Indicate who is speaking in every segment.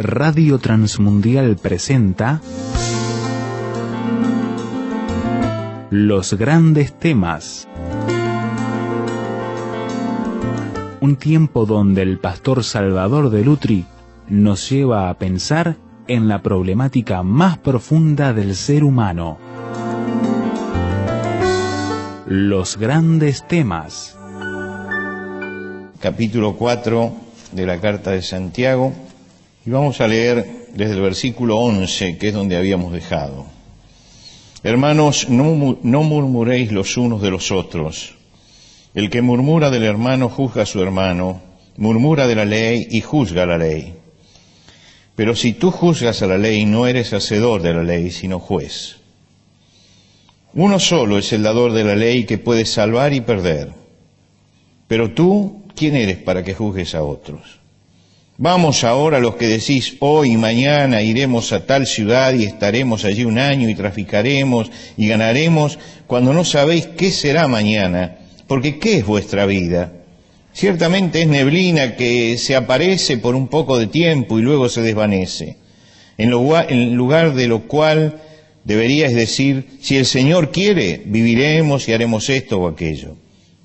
Speaker 1: Radio Transmundial presenta Los Grandes Temas. Un tiempo donde el pastor Salvador de Lutri nos lleva a pensar en la problemática más profunda del ser humano. Los Grandes Temas.
Speaker 2: Capítulo 4 de la Carta de Santiago, y vamos a leer desde el versículo 11, que es donde habíamos dejado. Hermanos, no murmuréis los unos de los otros. El que murmura del hermano juzga a su hermano, murmura de la ley y juzga la ley. Pero si tú juzgas a la ley, no eres hacedor de la ley, sino juez. Uno solo es el dador de la ley que puede salvar y perder. Pero tú, ¿quién eres para que juzgues a otros? Vamos ahora los que decís, hoy y mañana iremos a tal ciudad y estaremos allí un año y traficaremos y ganaremos, cuando no sabéis qué será mañana, porque ¿qué es vuestra vida? Ciertamente es neblina que se aparece por un poco de tiempo y luego se desvanece, en lugar de lo cual deberíais decir, si el Señor quiere, viviremos y haremos esto o aquello.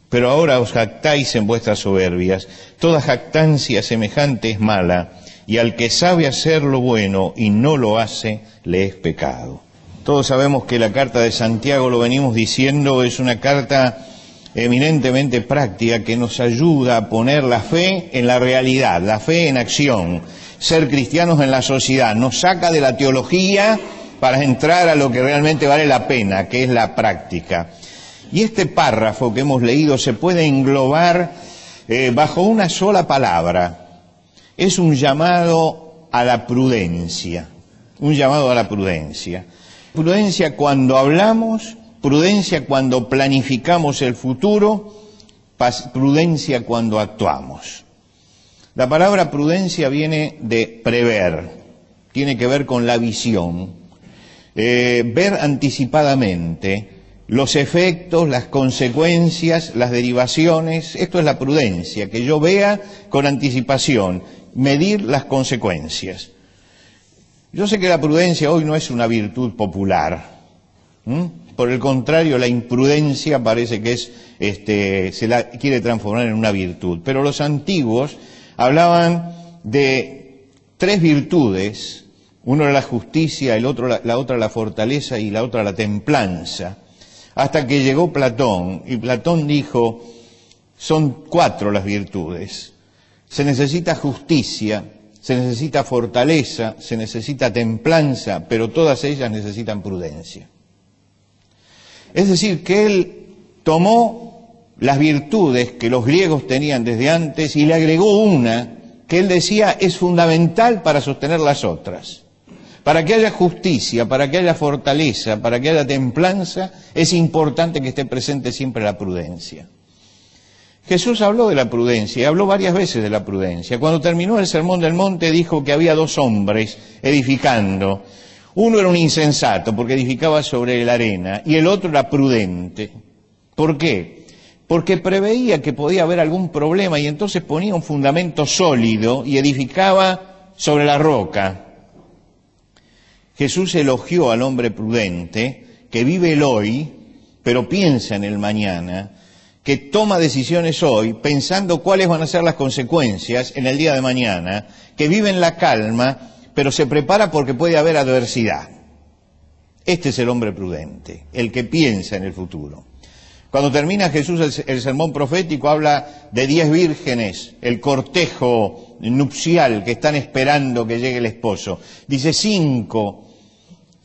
Speaker 2: Pero ahora os jactáis en vuestras soberbias. Toda jactancia semejante es mala, y al que sabe hacer lo bueno y no lo hace, le es pecado. Todos sabemos que la carta de Santiago, lo venimos diciendo, es una carta eminentemente práctica que nos ayuda a poner la fe en la realidad, la fe en acción, ser cristianos en la sociedad. Nos saca de la teología para entrar a lo que realmente vale la pena, que es la práctica. Y este párrafo que hemos leído se puede englobar bajo una sola palabra. Es un llamado a la prudencia, un llamado a la prudencia. Prudencia cuando hablamos, prudencia cuando planificamos el futuro, prudencia cuando actuamos. La palabra prudencia viene de prever, tiene que ver con la visión, ver anticipadamente los efectos, las consecuencias, las derivaciones. Esto es la prudencia, que yo vea con anticipación, medir las consecuencias. Yo sé que la prudencia hoy no es una virtud popular. Por el contrario, la imprudencia parece que se la quiere transformar en una virtud. Pero los antiguos hablaban de tres virtudes. Uno era la justicia, la otra la fortaleza y la otra la templanza. Hasta que llegó Platón, y Platón dijo, son cuatro las virtudes. Se necesita justicia, se necesita fortaleza, se necesita templanza, pero todas ellas necesitan prudencia. Es decir, que él tomó las virtudes que los griegos tenían desde antes y le agregó una que él decía es fundamental para sostener las otras. Para que haya justicia, para que haya fortaleza, para que haya templanza, es importante que esté presente siempre la prudencia. Jesús habló de la prudencia, habló varias veces de la prudencia. Cuando terminó el Sermón del Monte dijo que había dos hombres edificando. Uno era un insensato porque edificaba sobre la arena y el otro era prudente. ¿Por qué? Porque preveía que podía haber algún problema y entonces ponía un fundamento sólido y edificaba sobre la roca. Jesús elogió al hombre prudente, que vive el hoy, pero piensa en el mañana, que toma decisiones hoy, pensando cuáles van a ser las consecuencias en el día de mañana, que vive en la calma, pero se prepara porque puede haber adversidad. Este es el hombre prudente, el que piensa en el futuro. Cuando termina Jesús el sermón profético, habla de 10 vírgenes, el cortejo nupcial que están esperando que llegue el esposo. Dice 5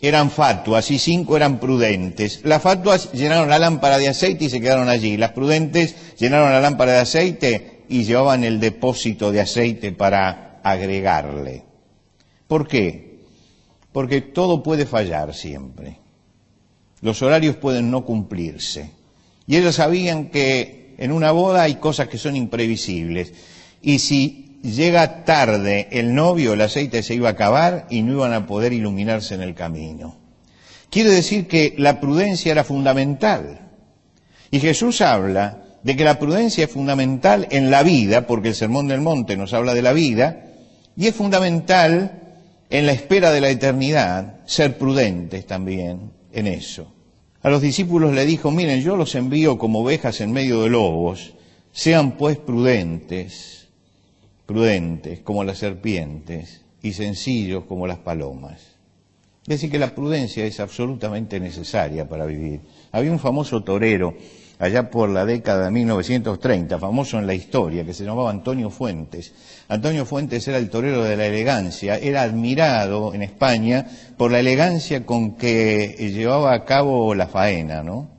Speaker 2: eran fatuas y 5 eran prudentes. Las fatuas llenaron la lámpara de aceite y se quedaron allí. Las prudentes llenaron la lámpara de aceite y llevaban el depósito de aceite para agregarle. ¿Por qué? Porque todo puede fallar siempre. Los horarios pueden no cumplirse. Y ellos sabían que en una boda hay cosas que son imprevisibles. Y si llega tarde el novio, el aceite se iba a acabar y no iban a poder iluminarse en el camino. Quiere decir que la prudencia era fundamental. Y Jesús habla de que la prudencia es fundamental en la vida, porque el Sermón del Monte nos habla de la vida, y es fundamental en la espera de la eternidad, ser prudentes también en eso. A los discípulos le dijo, miren, yo los envío como ovejas en medio de lobos, sean pues prudentes como las serpientes y sencillos como las palomas. Es decir, que la prudencia es absolutamente necesaria para vivir. Había un famoso torero allá por la década de 1930, famoso en la historia, que se llamaba Antonio Fuentes. Antonio Fuentes era el torero de la elegancia, era admirado en España por la elegancia con que llevaba a cabo la faena, ¿no?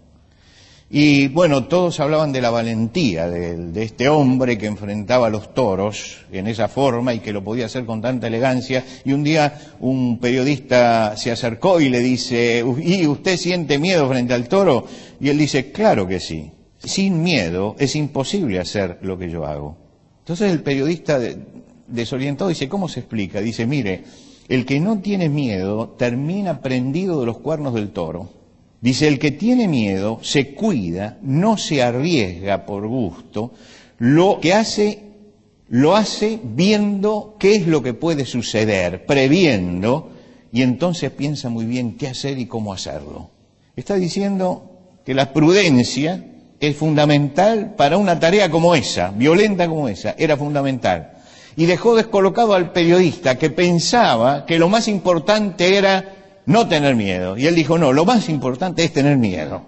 Speaker 2: Y bueno, todos hablaban de la valentía de este hombre que enfrentaba a los toros en esa forma y que lo podía hacer con tanta elegancia. Y un día un periodista se acercó y le dice, ¿y usted siente miedo frente al toro? Y él dice, claro que sí. Sin miedo es imposible hacer lo que yo hago. Entonces el periodista desorientado dice, ¿cómo se explica? Dice, mire, el que no tiene miedo termina prendido de los cuernos del toro. Dice, el que tiene miedo se cuida, no se arriesga por gusto, lo hace viendo qué es lo que puede suceder, previendo, y entonces piensa muy bien qué hacer y cómo hacerlo. Está diciendo que la prudencia es fundamental para una tarea como esa, violenta como esa, era fundamental. Y dejó descolocado al periodista que pensaba que lo más importante era no tener miedo. Y él dijo, no, lo más importante es tener miedo.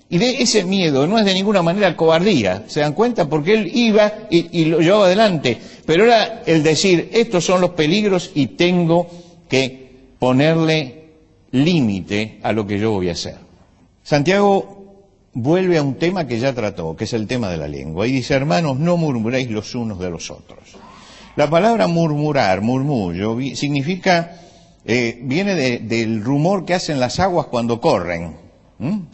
Speaker 2: Y de ese miedo no es de ninguna manera cobardía, ¿se dan cuenta? Porque él iba y lo llevaba adelante. Pero era el decir, estos son los peligros y tengo que ponerle límite a lo que yo voy a hacer. Santiago vuelve a un tema que ya trató, que es el tema de la lengua. Y dice, hermanos, no murmuréis los unos de los otros. La palabra murmurar, murmullo, significa... viene del rumor que hacen las aguas cuando corren.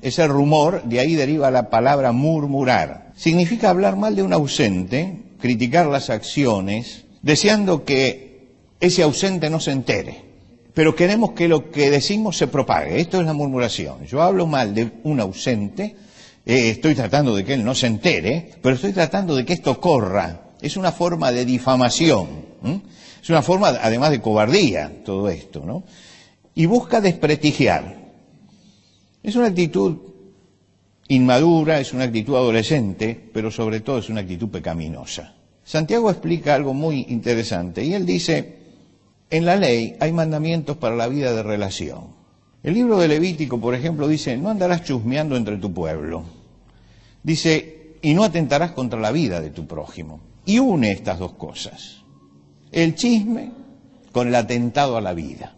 Speaker 2: Ese rumor, de ahí deriva la palabra murmurar. Significa hablar mal de un ausente, criticar las acciones, deseando que ese ausente no se entere. Pero queremos que lo que decimos se propague. Esto es la murmuración. Yo hablo mal de un ausente, estoy tratando de que él no se entere, pero estoy tratando de que esto corra. Es una forma de difamación. Es una forma, además, de cobardía, todo esto, ¿no? Y busca desprestigiar. Es una actitud inmadura, es una actitud adolescente, pero sobre todo es una actitud pecaminosa. Santiago explica algo muy interesante, y él dice, en la ley hay mandamientos para la vida de relación. El libro de Levítico, por ejemplo, dice, no andarás chusmeando entre tu pueblo. Dice, y no atentarás contra la vida de tu prójimo. Y une estas dos cosas. El chisme con el atentado a la vida.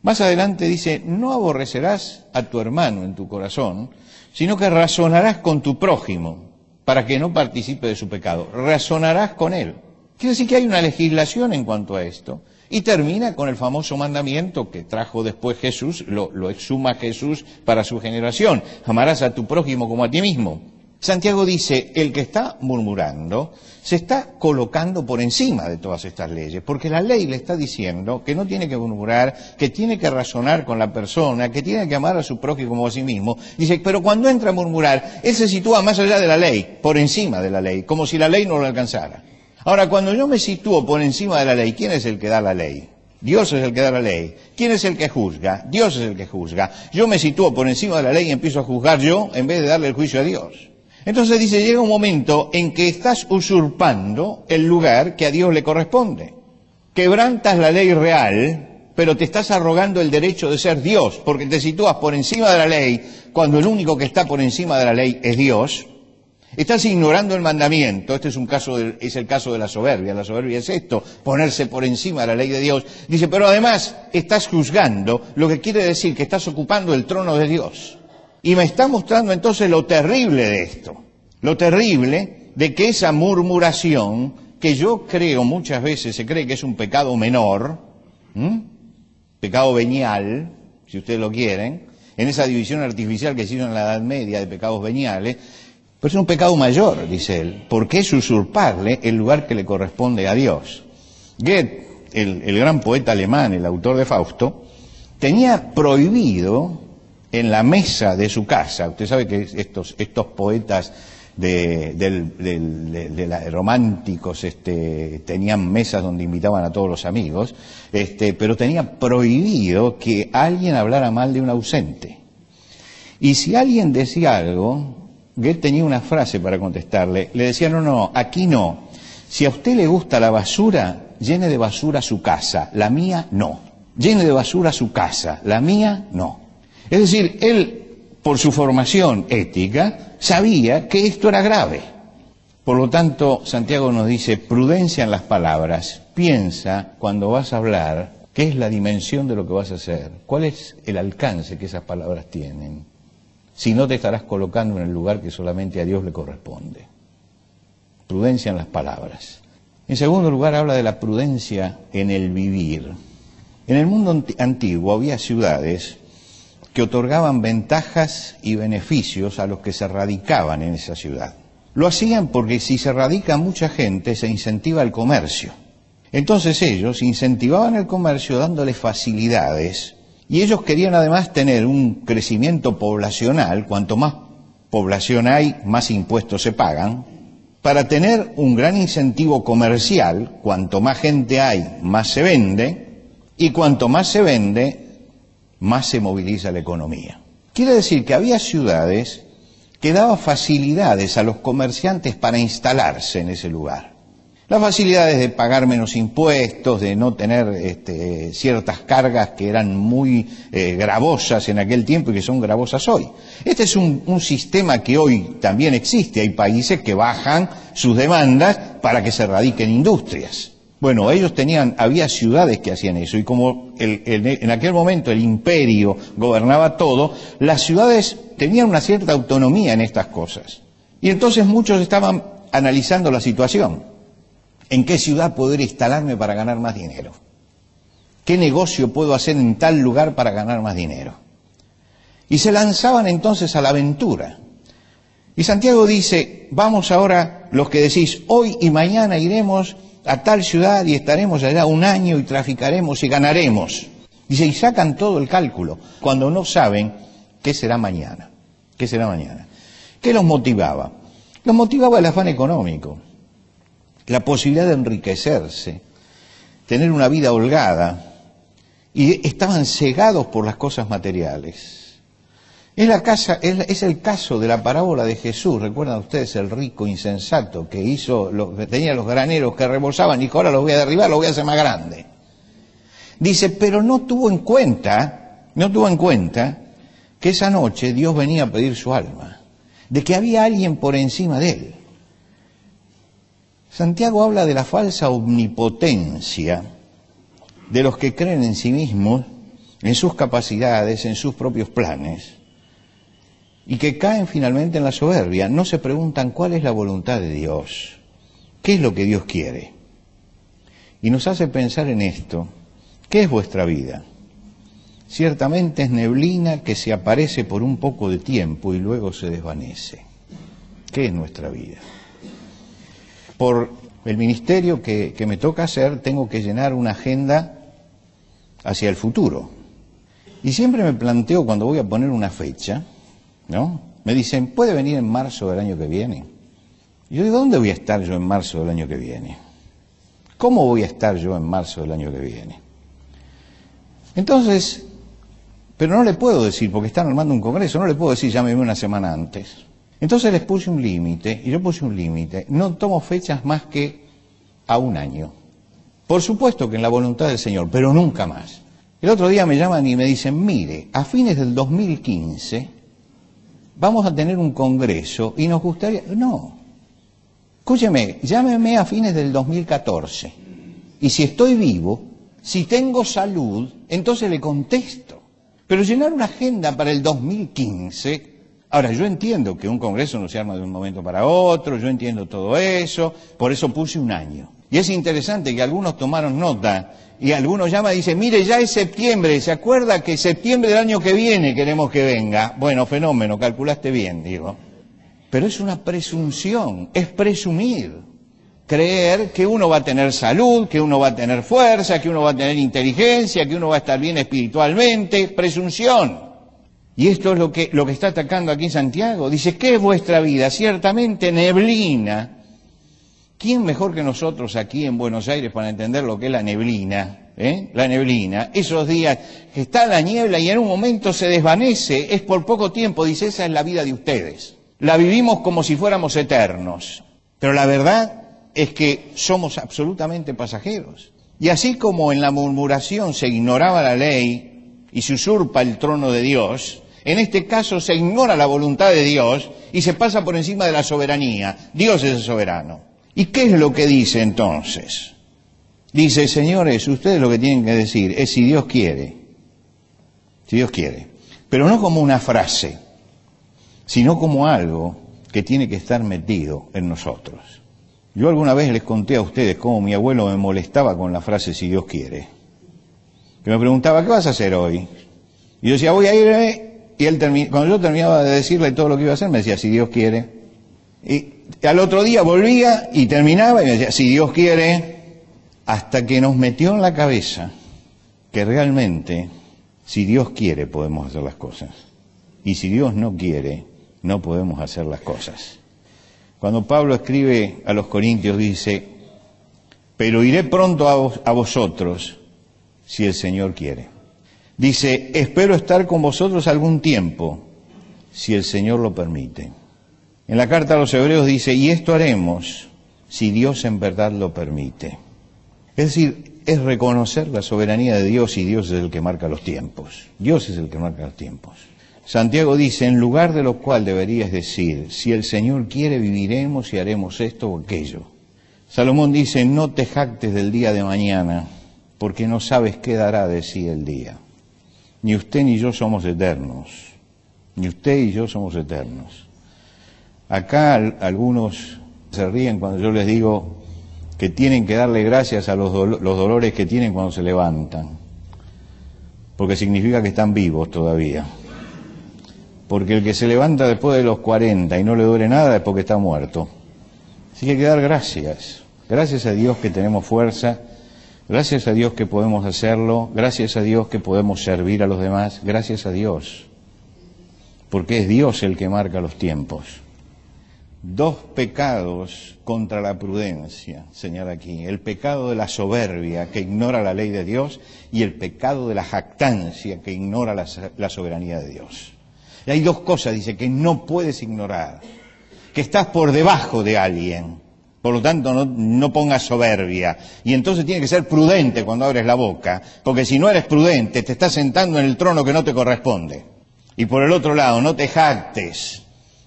Speaker 2: Más adelante dice, no aborrecerás a tu hermano en tu corazón, sino que razonarás con tu prójimo para que no participe de su pecado. Razonarás con él. Quiere decir que hay una legislación en cuanto a esto. Y termina con el famoso mandamiento que trajo después Jesús, lo exhuma Jesús para su generación. Amarás a tu prójimo como a ti mismo. Santiago dice, el que está murmurando se está colocando por encima de todas estas leyes, porque la ley le está diciendo que no tiene que murmurar, que tiene que razonar con la persona, que tiene que amar a su prójimo como a sí mismo. Dice, pero cuando entra a murmurar, él se sitúa más allá de la ley, por encima de la ley, como si la ley no lo alcanzara. Ahora, cuando yo me sitúo por encima de la ley, ¿quién es el que da la ley? Dios es el que da la ley. ¿Quién es el que juzga? Dios es el que juzga. Yo me sitúo por encima de la ley y empiezo a juzgar yo en vez de darle el juicio a Dios. Entonces dice, llega un momento en que estás usurpando el lugar que a Dios le corresponde. Quebrantas la ley real, pero te estás arrogando el derecho de ser Dios, porque te sitúas por encima de la ley, cuando el único que está por encima de la ley es Dios. Estás ignorando el mandamiento. Este es el caso de la soberbia. La soberbia es esto, ponerse por encima de la ley de Dios. Dice, pero además estás juzgando, lo que quiere decir que estás ocupando el trono de Dios. Y me está mostrando entonces lo terrible de esto, lo terrible de que esa murmuración, que yo creo muchas veces se cree que es un pecado menor, pecado venial, si ustedes lo quieren, en esa división artificial que se hizo en la Edad Media de pecados veniales, pero es un pecado mayor, dice él, porque es usurparle el lugar que le corresponde a Dios. Goethe, el gran poeta alemán, el autor de Fausto, tenía prohibido en la mesa de su casa, usted sabe que estos poetas románticos, tenían mesas donde invitaban a todos los amigos, pero tenía prohibido que alguien hablara mal de un ausente. Y si alguien decía algo, Goethe tenía una frase para contestarle, le decía, no, aquí no. Si a usted le gusta la basura, llene de basura su casa, la mía no. Llene de basura su casa, la mía no. Es decir, él, por su formación ética, sabía que esto era grave. Por lo tanto, Santiago nos dice, prudencia en las palabras. Piensa cuando vas a hablar, qué es la dimensión de lo que vas a hacer, cuál es el alcance que esas palabras tienen. Si no, te estarás colocando en el lugar que solamente a Dios le corresponde. Prudencia en las palabras. En segundo lugar, habla de la prudencia en el vivir. En el mundo antiguo había ciudades que otorgaban ventajas y beneficios a los que se radicaban en esa ciudad. Lo hacían porque si se radica mucha gente, se incentiva el comercio. Entonces ellos incentivaban el comercio dándole facilidades, y ellos querían además tener un crecimiento poblacional. Cuanto más población hay, más impuestos se pagan. Para tener un gran incentivo comercial, cuanto más gente hay, más se vende, y cuanto más se vende, más se moviliza la economía. Quiere decir que había ciudades que daban facilidades a los comerciantes para instalarse en ese lugar. Las facilidades de pagar menos impuestos, de no tener ciertas cargas que eran muy gravosas en aquel tiempo y que son gravosas hoy. Este es un sistema que hoy también existe. Hay países que bajan sus demandas para que se radiquen industrias. Bueno, había ciudades que hacían eso, y como en aquel momento el imperio gobernaba todo, las ciudades tenían una cierta autonomía en estas cosas. Y entonces muchos estaban analizando la situación. ¿En qué ciudad puedo ir a instalarme para ganar más dinero? ¿Qué negocio puedo hacer en tal lugar para ganar más dinero? Y se lanzaban entonces a la aventura. Y Santiago dice, vamos ahora, los que decís, hoy y mañana iremos a tal ciudad y estaremos allá un año y traficaremos y ganaremos. Dice, y sacan todo el cálculo, cuando no saben qué será mañana. ¿Qué será mañana? ¿Qué los motivaba? Los motivaba el afán económico, la posibilidad de enriquecerse, tener una vida holgada, y estaban cegados por las cosas materiales. Es el caso de la parábola de Jesús. ¿Recuerdan ustedes el rico insensato que tenía los graneros que rebosaban y dijo, ahora los voy a derribar, los voy a hacer más grandes? Dice, pero no tuvo en cuenta que esa noche Dios venía a pedir su alma, de que había alguien por encima de él. Santiago habla de la falsa omnipotencia de los que creen en sí mismos, en sus capacidades, en sus propios planes, y que caen finalmente en la soberbia. No se preguntan cuál es la voluntad de Dios, qué es lo que Dios quiere. Y nos hace pensar en esto. ¿Qué es vuestra vida? Ciertamente es neblina que se aparece por un poco de tiempo y luego se desvanece. ¿Qué es nuestra vida? Por el ministerio que me toca hacer, tengo que llenar una agenda hacia el futuro. Y siempre me planteo, cuando voy a poner una fecha, ¿no? Me dicen, ¿puede venir en marzo del año que viene? Y yo digo, ¿dónde voy a estar yo en marzo del año que viene? ¿Cómo voy a estar yo en marzo del año que viene? Entonces, pero no le puedo decir, porque están armando un congreso, no le puedo decir, llámeme una semana antes. Entonces les puse un límite, y yo puse un límite, no tomo fechas más que a un año. Por supuesto que en la voluntad del Señor, pero nunca más. El otro día me llaman y me dicen, mire, a fines del 2015 vamos a tener un congreso y nos gustaría... No, escúcheme, llámeme a fines del 2014. Y si estoy vivo, si tengo salud, entonces le contesto. Pero llenar una agenda para el 2015... Ahora, yo entiendo que un congreso no se arma de un momento para otro, yo entiendo todo eso, por eso puse un año. Y es interesante que algunos tomaron nota y algunos llaman y dicen, mire, ya es septiembre, ¿se acuerda que septiembre del año que viene queremos que venga? Bueno, fenómeno, calculaste bien, digo. Pero es una presunción, es presumir, creer que uno va a tener salud, que uno va a tener fuerza, que uno va a tener inteligencia, que uno va a estar bien espiritualmente, presunción. Y esto es lo que está atacando aquí Santiago. Dice, ¿qué es vuestra vida? Ciertamente neblina. ¿Quién mejor que nosotros aquí en Buenos Aires para entender lo que es la neblina? La neblina, esos días que está la niebla y en un momento se desvanece, es por poco tiempo, dice, esa es la vida de ustedes. La vivimos como si fuéramos eternos, pero la verdad es que somos absolutamente pasajeros. Y así como en la murmuración se ignoraba la ley y se usurpa el trono de Dios, en este caso se ignora la voluntad de Dios y se pasa por encima de la soberanía. Dios es el soberano. ¿Y qué es lo que dice entonces? Dice, señores, ustedes lo que tienen que decir es si Dios quiere. Si Dios quiere. Pero no como una frase, sino como algo que tiene que estar metido en nosotros. Yo alguna vez les conté a ustedes cómo mi abuelo me molestaba con la frase si Dios quiere. Que me preguntaba, ¿qué vas a hacer hoy? Y yo decía, voy a ir, y él cuando yo terminaba de decirle todo lo que iba a hacer, me decía, si Dios quiere. Y al otro día volvía y terminaba y me decía, si Dios quiere, hasta que nos metió en la cabeza que realmente, si Dios quiere, podemos hacer las cosas. Y si Dios no quiere, no podemos hacer las cosas. Cuando Pablo escribe a los Corintios dice, pero iré pronto a vosotros si el Señor quiere. Dice, espero estar con vosotros algún tiempo, si el Señor lo permite. En la carta a los Hebreos dice, y esto haremos si Dios en verdad lo permite. Es decir, es reconocer la soberanía de Dios y Dios es el que marca los tiempos. Dios es el que marca los tiempos. Santiago dice, en lugar de lo cual deberías decir, si el Señor quiere viviremos y haremos esto o aquello. Salomón dice, no te jactes del día de mañana, porque no sabes qué dará de sí el día. Ni usted ni yo somos eternos. Ni usted y yo somos eternos. Acá algunos se ríen cuando yo les digo que tienen que darle gracias a los dolores que tienen cuando se levantan, porque significa que están vivos todavía. Porque el que se levanta después de los 40 y no le duele nada es porque está muerto. Así que hay que dar gracias. Gracias a Dios que tenemos fuerza, gracias a Dios que podemos hacerlo, gracias a Dios que podemos servir a los demás, gracias a Dios. Porque es Dios el que marca los tiempos. Dos pecados contra la prudencia, señala aquí. El pecado de la soberbia, que ignora la ley de Dios, y el pecado de la jactancia, que ignora la soberanía de Dios. Y hay dos cosas, dice, que no puedes ignorar. Que estás por debajo de alguien, por lo tanto no pongas soberbia. Y entonces tienes que ser prudente cuando abres la boca, porque si no eres prudente, te estás sentando en el trono que no te corresponde. Y por el otro lado, no te jactes.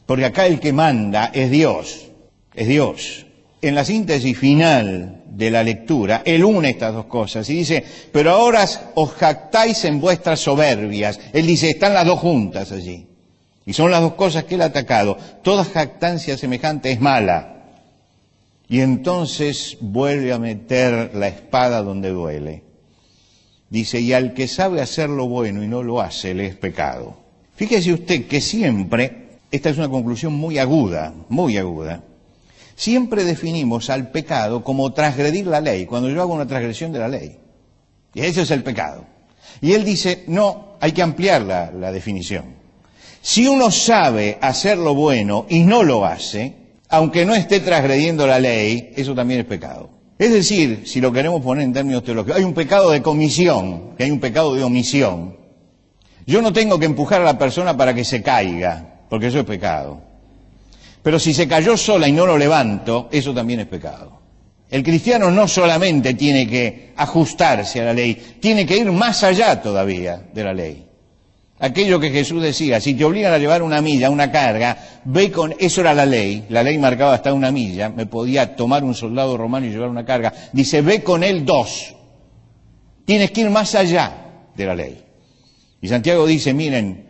Speaker 2: Porque acá el que manda es Dios, es Dios. En la síntesis final de la lectura, él une estas dos cosas y dice, pero ahora os jactáis en vuestras soberbias. Él dice, están las dos juntas allí. Y son las dos cosas que él ha atacado. Toda jactancia semejante es mala. Y entonces vuelve a meter la espada donde duele. Dice, y al que sabe hacer lo bueno y no lo hace, le es pecado. Fíjese usted que siempre... Esta es una conclusión muy aguda, siempre definimos al pecado como transgredir la ley, cuando yo hago una transgresión de la ley. Y ese es el pecado. Y él dice, no, hay que ampliar la definición. Si uno sabe hacer lo bueno y no lo hace, aunque no esté transgrediendo la ley, eso también es pecado. Es decir, si lo queremos poner en términos teológicos, hay un pecado de comisión, que hay un pecado de omisión. Yo no tengo que empujar a la persona para que se caiga, porque eso es pecado. Pero si se cayó sola y no lo levanto, eso también es pecado. El cristiano no solamente tiene que ajustarse a la ley, tiene que ir más allá todavía de la ley. Aquello que Jesús decía, si te obligan a llevar una milla, una carga, ve con... Eso era la ley marcaba hasta una milla, me podía tomar un soldado romano y llevar una carga. Dice, ve con él 2. Tienes que ir más allá de la ley. Y Santiago dice, miren,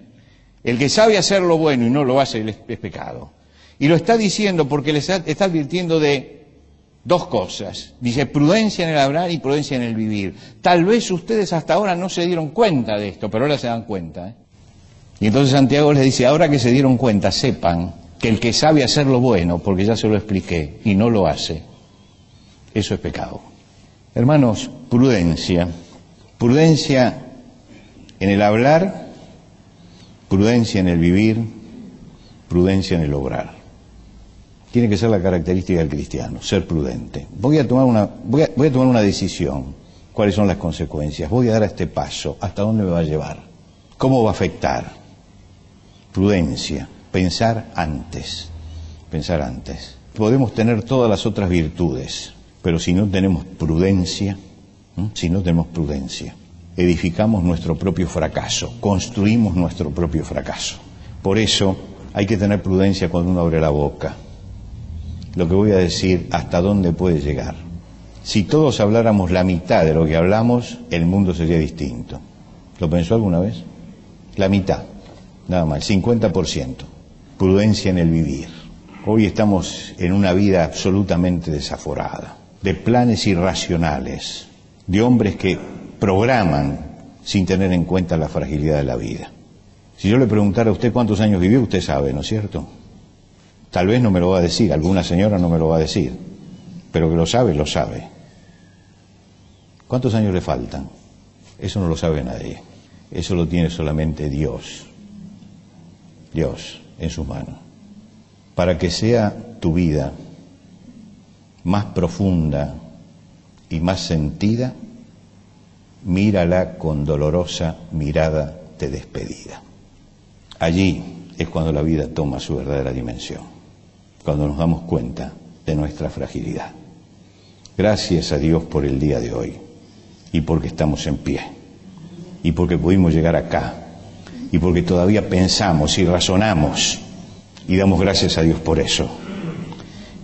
Speaker 2: el que sabe hacer lo bueno y no lo hace es pecado. Y lo está diciendo porque les está advirtiendo de dos cosas. Dice prudencia en el hablar y prudencia en el vivir. Tal vez ustedes hasta ahora no se dieron cuenta de esto, pero ahora se dan cuenta. Y entonces Santiago les dice, ahora que se dieron cuenta, sepan que el que sabe hacer lo bueno, porque ya se lo expliqué, y no lo hace, eso es pecado. Hermanos, prudencia. Prudencia en el hablar Prudencia en el vivir, prudencia en el obrar. Tiene que ser la característica del cristiano, ser prudente. Voy a tomar una decisión. ¿Cuáles son las consecuencias? Voy a dar este paso. ¿Hasta dónde me va a llevar? ¿Cómo va a afectar? Prudencia, pensar antes. Pensar antes. Podemos tener todas las otras virtudes, pero si no tenemos prudencia, edificamos nuestro propio fracaso, construimos nuestro propio fracaso. Por eso hay que tener prudencia cuando uno abre la boca. Lo que voy a decir, hasta dónde puede llegar. Si todos habláramos la mitad de lo que hablamos, el mundo sería distinto. ¿Lo pensó alguna vez? La mitad, nada más, el 50%. Prudencia en el vivir. Hoy estamos en una vida absolutamente desaforada, de planes irracionales, de hombres que programan sin tener en cuenta la fragilidad de la vida. Si yo le preguntara a usted cuántos años vivió, usted sabe, ¿no es cierto? Tal vez no me lo va a decir, alguna señora no me lo va a decir, pero que lo sabe, lo sabe. ¿Cuántos años le faltan? Eso no lo sabe nadie. Eso lo tiene solamente Dios. Dios en sus manos. Para que sea tu vida más profunda y más sentida, mírala con dolorosa mirada de despedida. Allí es cuando la vida toma su verdadera dimensión, cuando nos damos cuenta de nuestra fragilidad. Gracias a Dios por el día de hoy, y porque estamos en pie, y porque pudimos llegar acá, y porque todavía pensamos y razonamos, y damos gracias a Dios por eso.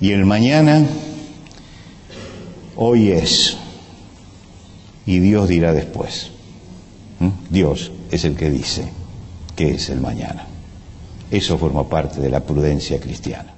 Speaker 2: Y el mañana, hoy es, y Dios dirá después. Dios es el que dice qué es el mañana. Eso forma parte de la prudencia cristiana.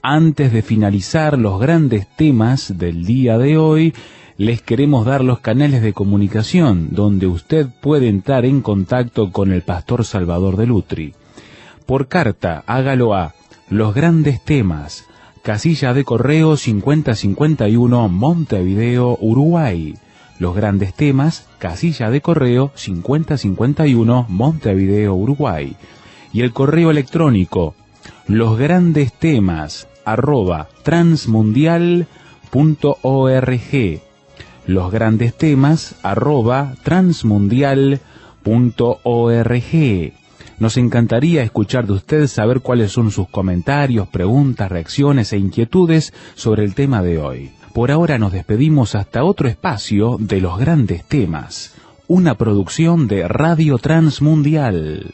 Speaker 1: Antes de finalizar los grandes temas del día de hoy, les queremos dar los canales de comunicación donde usted puede entrar en contacto con el Pastor Salvador de Lutry. Por carta, hágalo a Los Grandes Temas, casilla de correo 5051, Montevideo, Uruguay. Los Grandes Temas, casilla de correo 5051, Montevideo, Uruguay. Y el correo electrónico, losgrandestemas@transmundial.org. losgrandestemas@transmundial.org. Nos encantaría escuchar de usted, saber cuáles son sus comentarios, preguntas, reacciones e inquietudes sobre el tema de hoy. Por ahora nos despedimos hasta otro espacio de Los Grandes Temas, una producción de Radio Transmundial.